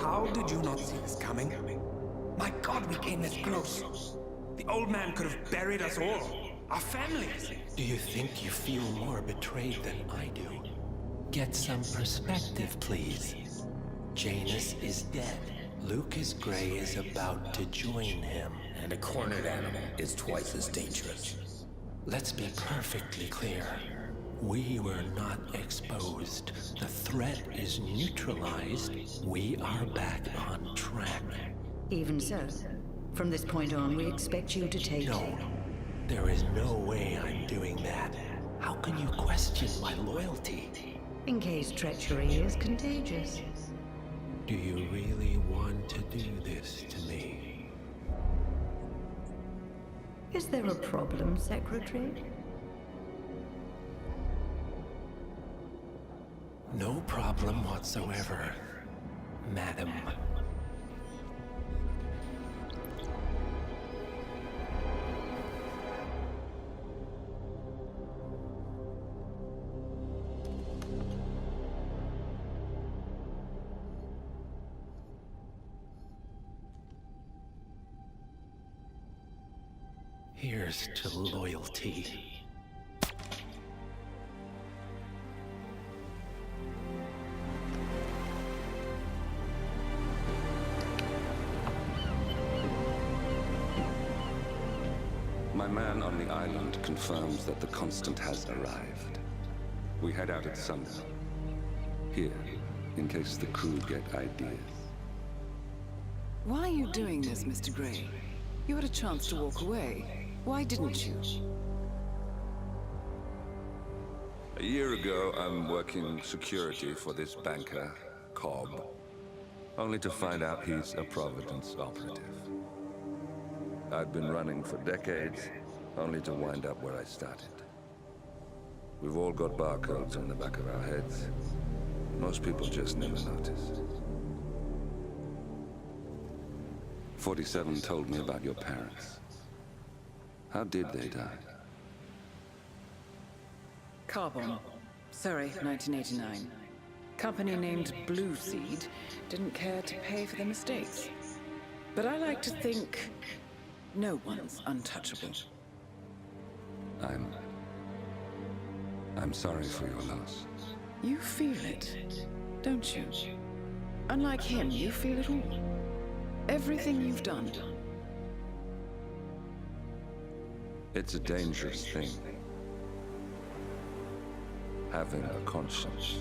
How did you not see this coming? My God, we came this close. The old man could have buried us all. Our families. Do you think you feel more betrayed than I do? Get some perspective, please. Janus is dead. Lucas Gray is about to join him. And a cornered animal is twice as dangerous. Let's be perfectly clear. We were not exposed. The threat is neutralized. We are back on track. Even so, from this point on, we expect you to take... No, there is no way I'm doing that. How can you question my loyalty? In case treachery is contagious. Do you really want to do this to me? Is there a problem, Secretary? No problem whatsoever, Madam. Here's to loyalty. My man on the island confirms that the Constant has arrived. We head out at sundown. Here, in case the crew get ideas. Why are you doing this, Mr. Gray? You had a chance to walk away. Why didn't you? A year ago, I'm working security for this banker, Cobb, only to find out he's a Providence operative. I'd been running for decades, only to wind up where I started. We've all got barcodes on the back of our heads. Most people just never notice. 47 told me about your parents. How did they die? Carbon. Surrey, 1989. Company named Blue Seed didn't care to pay for their mistakes. But I like to think no one's untouchable. I'm sorry for your loss. You feel it, don't you? Unlike him, you feel it all. Everything you've done. It's a dangerous thing. Having a conscience.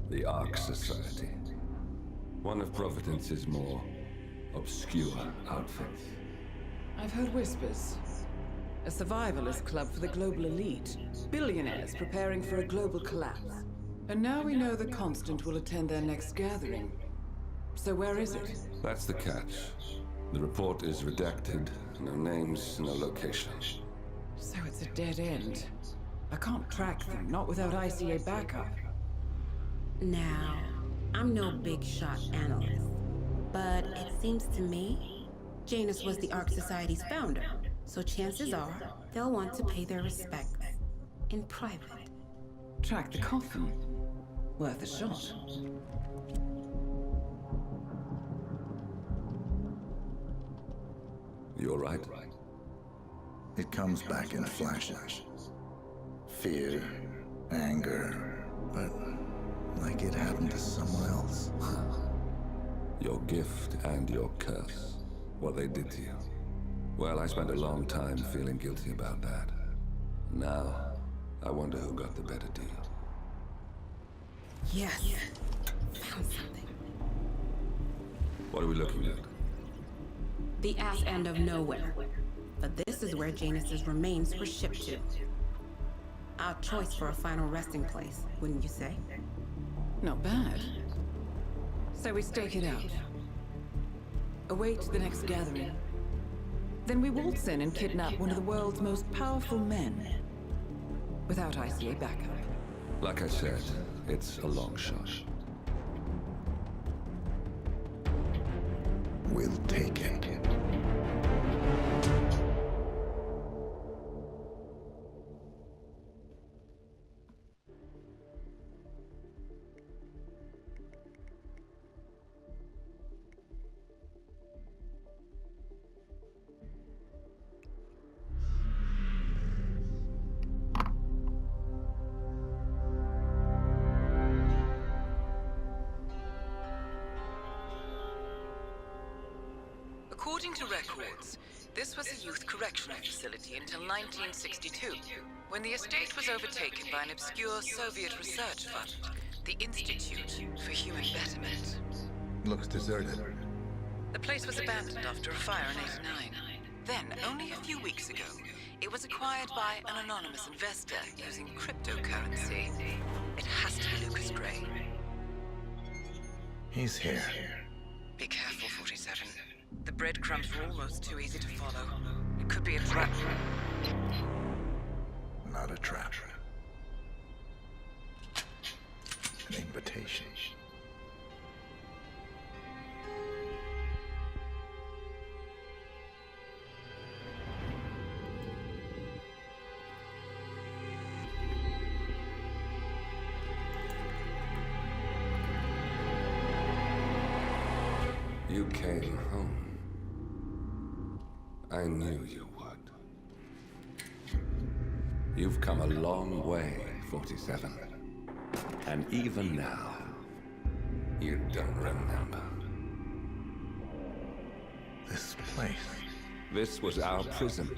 The Ark Society. One of Providence's more obscure outfits. I've heard whispers. A survivalist club for the global elite. Billionaires preparing for a global collapse. And now we know the Constant will attend their next gathering. So where is it? That's the catch. The report is redacted. No names, no location. So it's a dead end. I can't track them, not without ICA backup. Now, I'm no big shot analyst, but it seems to me Janus was the Ark Society's founder, so chances are they'll want to pay their respects in private. Track the coffin. Worth a shot. You all right? It comes back in flashes. Fear, anger, but like it happened to someone else. Your gift and your curse. What they did to you. Well, I spent a long time feeling guilty about that. Now, I wonder who got the better deal. Yes, found something. What are we looking at? The ass end of nowhere. But this is where Janus's remains were shipped to. Our choice for a final resting place, wouldn't you say? Not bad. So we stake it out. Await the next gathering. Then we waltz in and kidnap one of the world's most powerful men. Without ICA backup. Like I said, it's a long shot. We'll take it. According to records, this was a youth correctional facility until 1962, when the estate was overtaken by an obscure Soviet research fund, the Institute for Human Betterment. Looks deserted. The place was abandoned after a fire in '89. Then, only a few weeks ago, it was acquired by an anonymous investor using cryptocurrency. It has to be Lucas Gray. He's here. Be careful, 47. The breadcrumbs were almost too easy to follow. It could be a trap. Not a trap. An invitation. You came home. I knew you would. You've come a long way, 47. And even now, you don't remember. This place. This was our prison,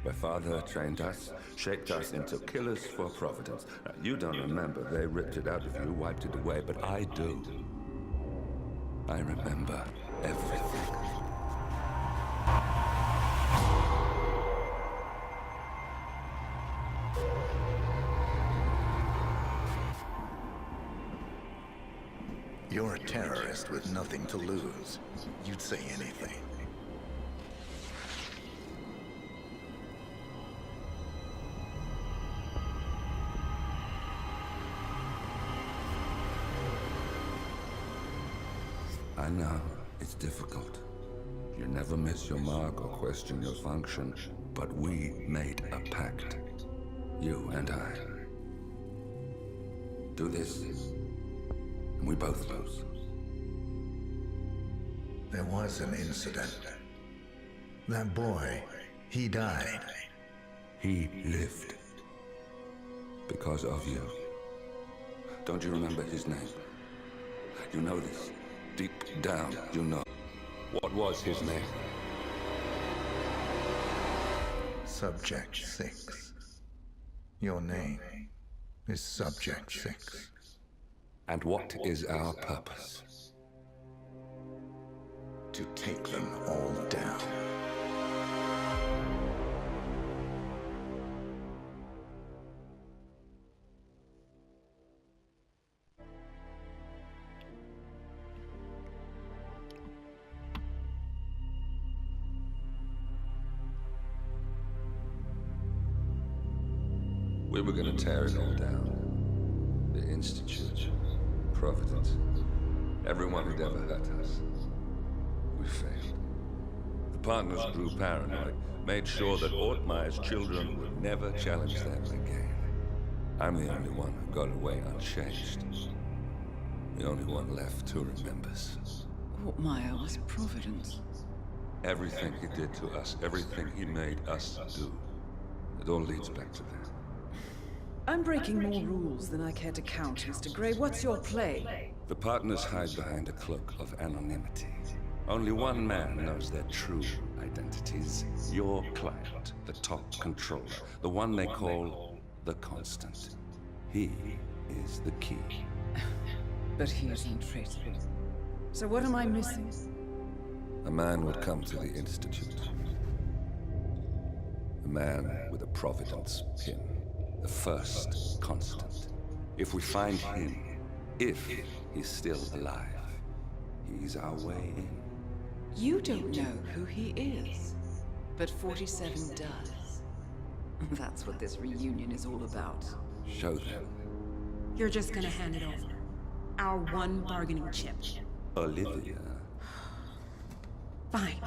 where Father trained us, shaped us into killers for Providence. Now, you don't remember. They ripped it out of you, wiped it away, but I do. I remember everything. You're a terrorist with nothing to lose. You'd say anything. I know, it's difficult. You never miss your mark or question your function, but we made a pact. You and I. Do this, and we both lose. There was an incident. That boy, he died. He lived. Because of you. Don't you remember his name? You know this. Deep down, you know. What was his name? Subject 6. Your name is Subject 6. And what is our purpose? To take them all down. We were gonna tear it all down. The Institute, Providence, everyone who'd ever hurt us. We failed. The partners grew paranoid, made sure that Ortmeyer's children would never challenge them again. I'm the only one who got away unchanged. The only one left who remembers. Ortmeyer was Providence. Everything he did to us, everything he made us do. It all leads back to that. I'm breaking more rules than I care to count, Mr. Gray. What's your play? The partners hide behind a cloak of anonymity. Only one man knows their true identities. Your client, the top controller, the one they call the Constant. He is the key. But he is untraceable. So what am I missing? A man would come to the Institute. A man with a Providence pin. The first Constant. If we find him, if he's still alive, he's our way in. You don't know who he is. But 47 does. That's what this reunion is all about. Show them. You're just gonna hand it over. Our one bargaining chip. Olivia. Fine.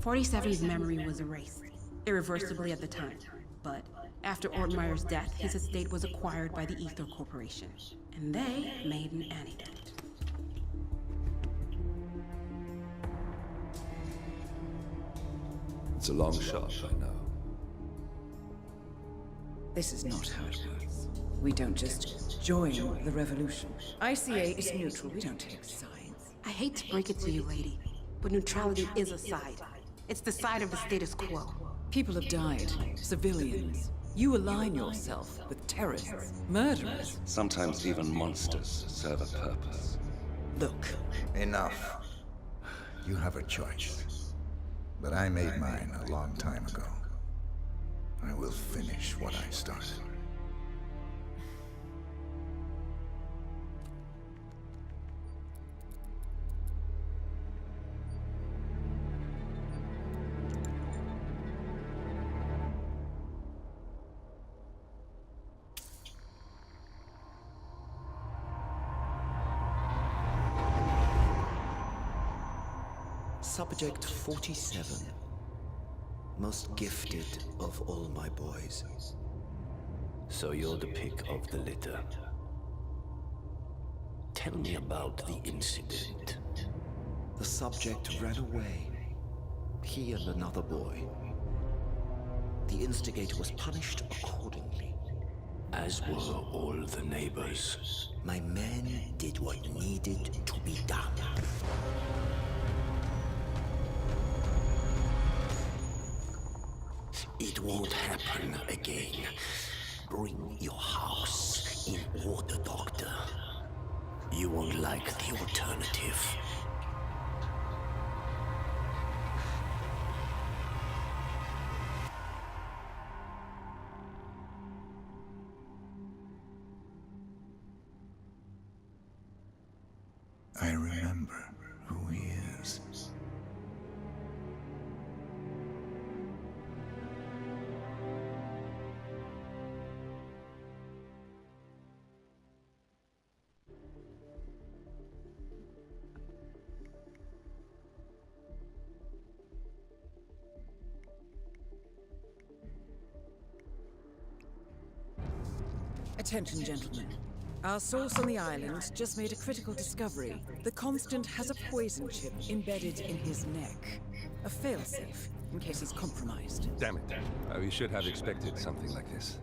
47's memory was erased, irreversibly at the time. But after Ortmeyer's death, his estate was acquired by the Ether Corporation. And they made an antidote. It's a long shot, I know. This is not how it works. We don't just join the revolution. ICA is neutral. We don't take sides. I hate to break it to you, lady, but neutrality is a side. It's the side of the status quo. People have died. Civilians. You align yourself with terrorists, murderers. Sometimes even monsters serve a purpose. Look, Enough. You have a choice. But I made mine a long time ago. I will finish what I started. Subject 47. Most gifted of all my boys. So you're the pick of the litter. Tell me about the incident. The subject ran away. He and another boy. The instigator was punished accordingly. As were all the neighbors. My men did what needed to be done. It won't happen again. Bring your house in order, Doctor. You won't like the alternative. I remember who he is. attention, gentlemen. Our source on the island just made a critical discovery. The Constant has a poison chip embedded in his neck. A failsafe, in case he's compromised. Damn it. We should have expected something like this.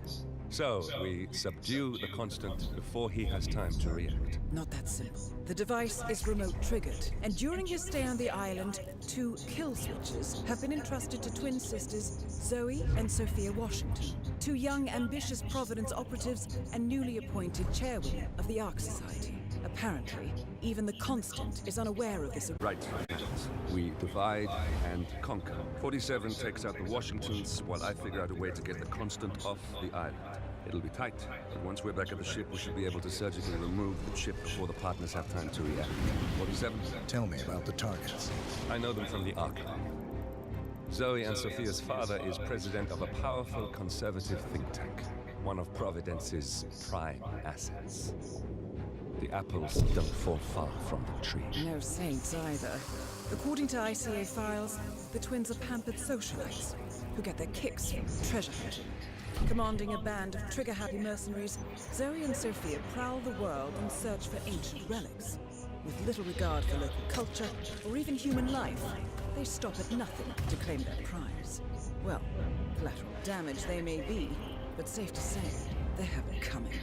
So, we subdue the Constant before he has time to react. Not that simple. The device is remote-triggered, and during his stay on the island, 2 kill switches have been entrusted to twin sisters Zoe and Sophia Washington, 2 young, ambitious Providence operatives and newly appointed chairwomen of the Ark Society. Apparently, even the Constant is unaware of this. Right. We divide and conquer. 47 takes out the Washingtons, while I figure out a way to get the Constant off the island. It'll be tight, but once we're back at the ship, we should be able to surgically remove the chip before the partners have time to react. 47? Tell me about the targets. I know them from the archive. Zoe and Sophia's father is president of a powerful conservative think tank, one of Providence's prime assets. The apples don't fall far from the tree. No saints either. According to ICA files, the twins are pampered socialites who get their kicks from treasure hunting. Commanding a band of trigger-happy mercenaries, Zoe and Sophia prowl the world in search for ancient relics. With little regard for local culture or even human life, they stop at nothing to claim their prize. Well, collateral damage they may be, but safe to say, they have it coming.